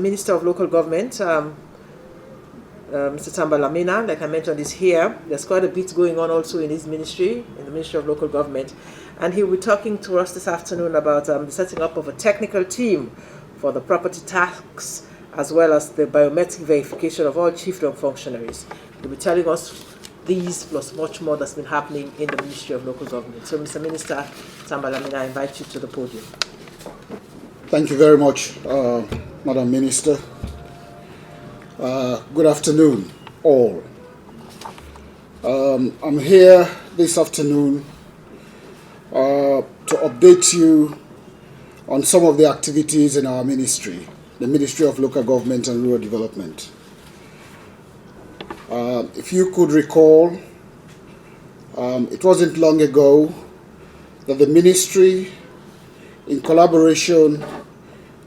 Minister of Local Government, Mr. Tamba Lamina, like I mentioned, is here. There's quite a bit going on also in his ministry, in the Ministry of Local Government. And he will be talking to us this afternoon about the setting up of a technical team for the property tax, as well as the biometric verification of all chiefdom functionaries. He'll be telling us these plus much more that's been happening in the Ministry of Local Government. So, Mr. Minister Tamba Lamina, I invite you to the podium. Thank you very much, Madam Minister. Good afternoon, all. I'm here this afternoon to update you on some of the activities in our ministry, the Ministry of Local Government and Rural Development. If you could recall, it wasn't long ago that the ministry, in collaboration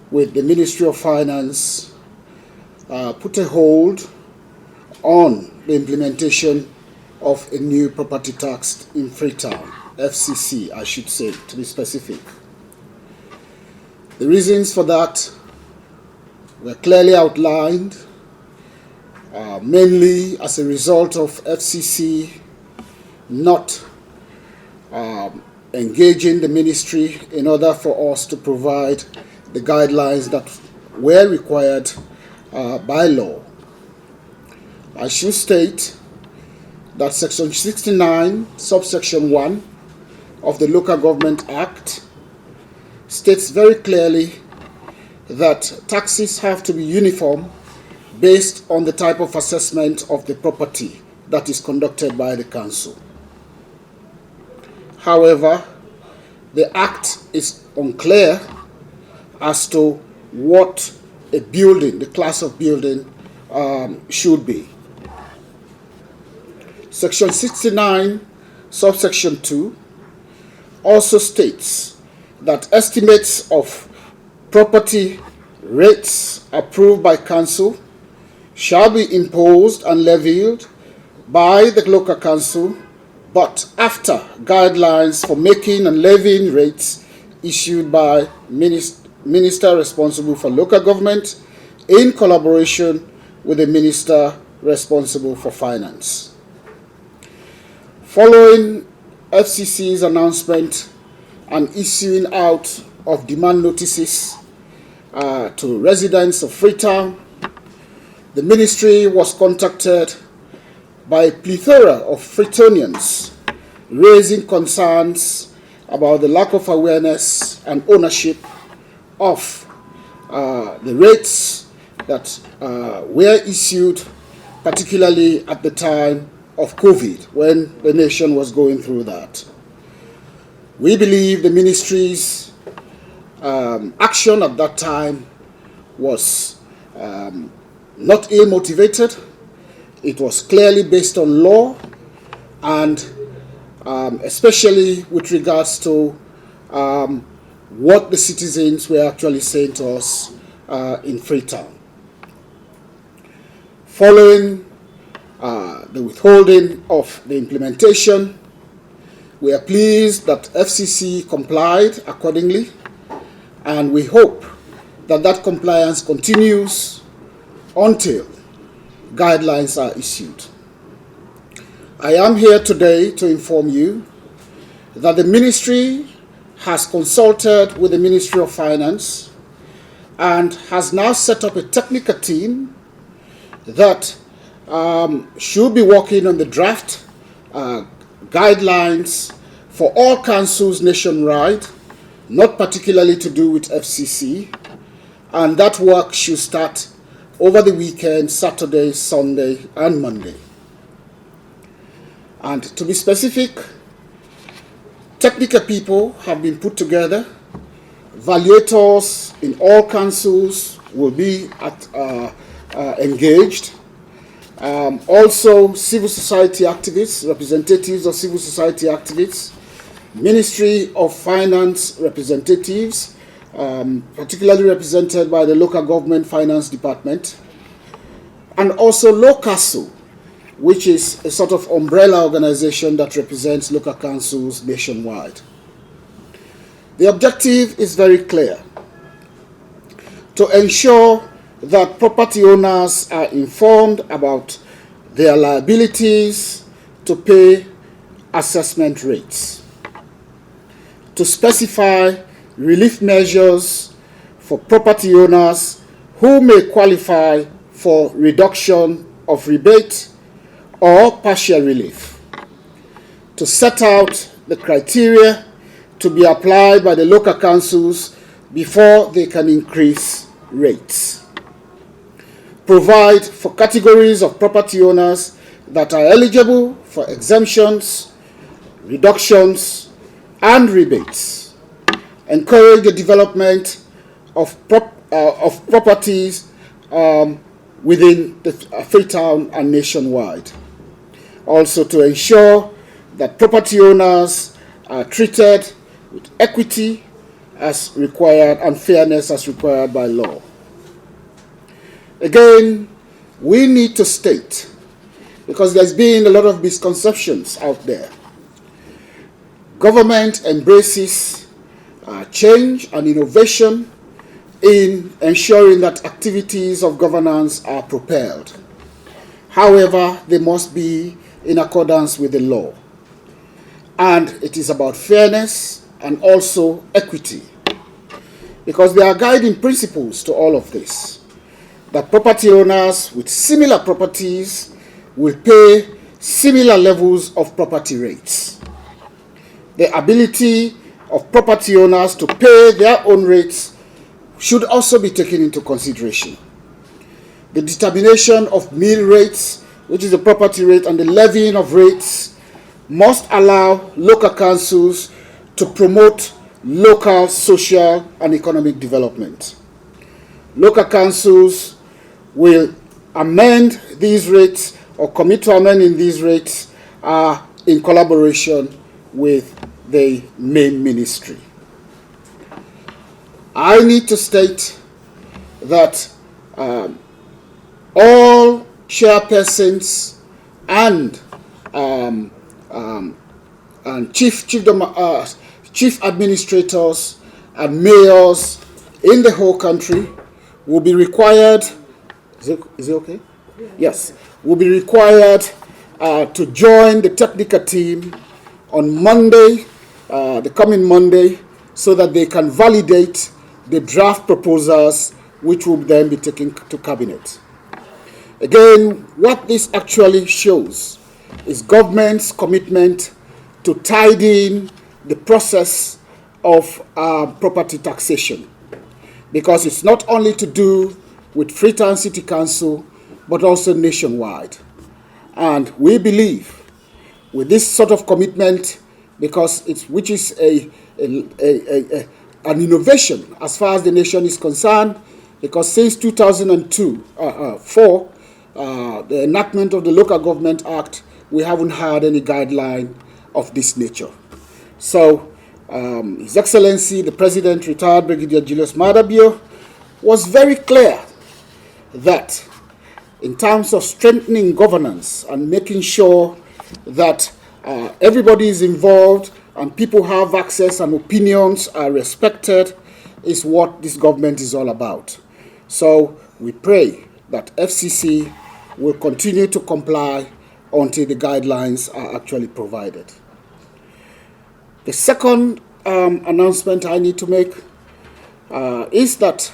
with the Ministry of Finance, put a hold on the implementation of a new property tax in Freetown, FCC, I should say, to be specific. The reasons for that were clearly outlined, mainly as a result of FCC not engaging the ministry in order for us to provide the guidelines that were required by law. I should state that Section 69, subsection 1 of the Local Government Act states very clearly that taxes have to be uniform based on the type of assessment of the property that is conducted by the council. However, the Act is unclear as to what a building, the class of building, should be. Section 69, subsection 2, also states that estimates of property rates approved by council shall be imposed and levied by the local council, but after guidelines for making and levying rates issued by minister responsible for local government in collaboration with the minister responsible for finance. Following FCC's announcement and issuing out of demand notices to residents of Freetown, the ministry was contacted by a plethora of Freetonians raising concerns about the lack of awareness and ownership of the rates that were issued, particularly at the time of COVID, when the nation was going through that. We believe the ministry's action at that time was not ill-motivated. It was clearly based on law, and especially with regards to what the citizens were actually saying to us in Freetown. Following the withholding of the implementation, we are pleased that FCC complied accordingly, and we hope that that compliance continues until guidelines are issued. I am here today to inform you that the ministry has consulted with the Ministry of Finance and has now set up a technical team that should be working on the draft guidelines for all councils nationwide, not particularly to do with FCC, and that work should start over the weekend, Saturday, Sunday, and Monday. And to be specific, technical people have been put together. Valuators in all councils will be engaged. Also, civil society activists, representatives of civil society activists, Ministry of Finance representatives, particularly represented by the Local Government Finance Department, and also LOCASU, which is a sort of umbrella organization that represents local councils nationwide. The objective is very clear: to ensure that property owners are informed about their liabilities to pay assessment rates, to specify relief measures for property owners who may qualify for reduction of rebate or partial relief, to set out the criteria to be applied by the local councils before they can increase rates, provide for categories of property owners that are eligible for exemptions, reductions, and rebates, encourage the development of properties within the Freetown and nationwide. Also to ensure that property owners are treated with equity as required and fairness as required by law. Again, we need to state, because there's been a lot of misconceptions out there, government embraces change and innovation in ensuring that activities of governance are propelled. However, they must be in accordance with the law. And it is about fairness and also equity, because there are guiding principles to all of this, that property owners with similar properties will pay similar levels of property rates. The ability of property owners to pay their own rates should also be taken into consideration. The determination of mill rates, which is the property rate, and the levying of rates must allow local councils to promote local social and economic development. Local councils will amend these rates or commit to amending these rates in collaboration with the main ministry. I need to state that all chairpersons and chief administrators and mayors in the whole country will be required. Is it okay? Yes, will be required to join the technical team on Monday, the coming Monday, so that they can validate the draft proposals which will then be taken to cabinet. Again, what this actually shows is government's commitment to tidying the process of property taxation, because it's not only to do with Freetown City Council, but also nationwide. And we believe with this sort of commitment, because which is an innovation as far as the nation is concerned, because since 2004, the enactment of the Local Government Act, we haven't had any guideline of this nature. So, His Excellency, the President, retired Brigadier Julius Madabio, was very clear that in terms of strengthening governance and making sure that everybody is involved and people have access and opinions are respected is what this government is all about. So we pray that FCC will continue to comply until the guidelines are actually provided. The second announcement I need to make is that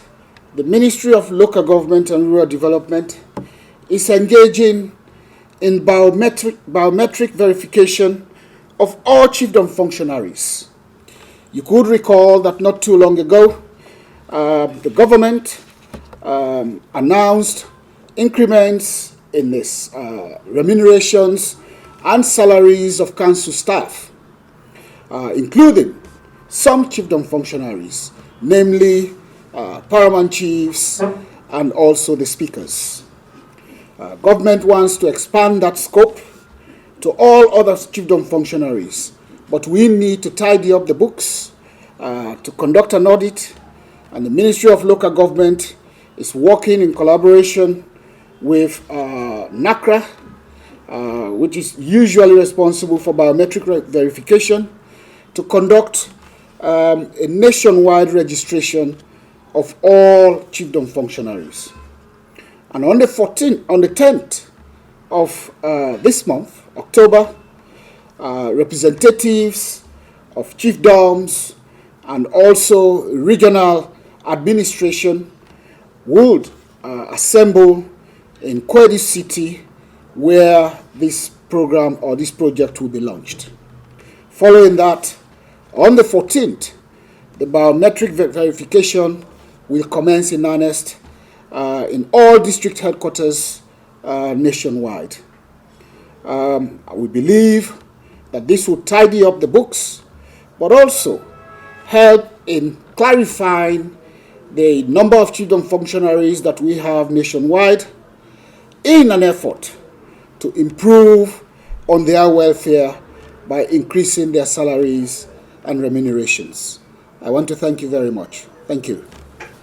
the Ministry of Local Government and Rural Development is engaging in biometric verification of all chiefdom functionaries. You could recall that not too long ago, the government announced increments in this remunerations and salaries of council staff, including some chiefdom functionaries, namely paramount chiefs and also the speakers. Government wants to expand that scope to all other chiefdom functionaries, but we need to tidy up the books to conduct an audit, and the Ministry of Local Government is working in collaboration with NACRA, which is usually responsible for biometric verification, to conduct a nationwide registration of all chiefdom functionaries. And on the 10th of this month, October, representatives of chiefdoms and also regional administration would assemble in Kwedi City, where this program or this project will be launched. Following that, on the 14th, the biometric verification will commence in earnest in all district headquarters nationwide. We believe that this will tidy up the books, but also help in clarifying the number of chiefdom functionaries that we have nationwide in an effort to improve on their welfare by increasing their salaries and remunerations. I want to thank you very much. Thank you.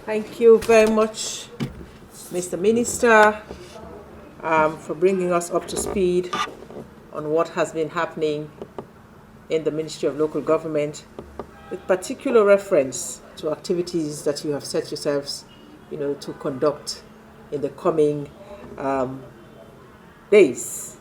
Thank you very much, Mr. Minister, for bringing us up to speed on what has been happening in the Ministry of Local Government, with particular reference to activities that you have set yourselves, to conduct in the coming days.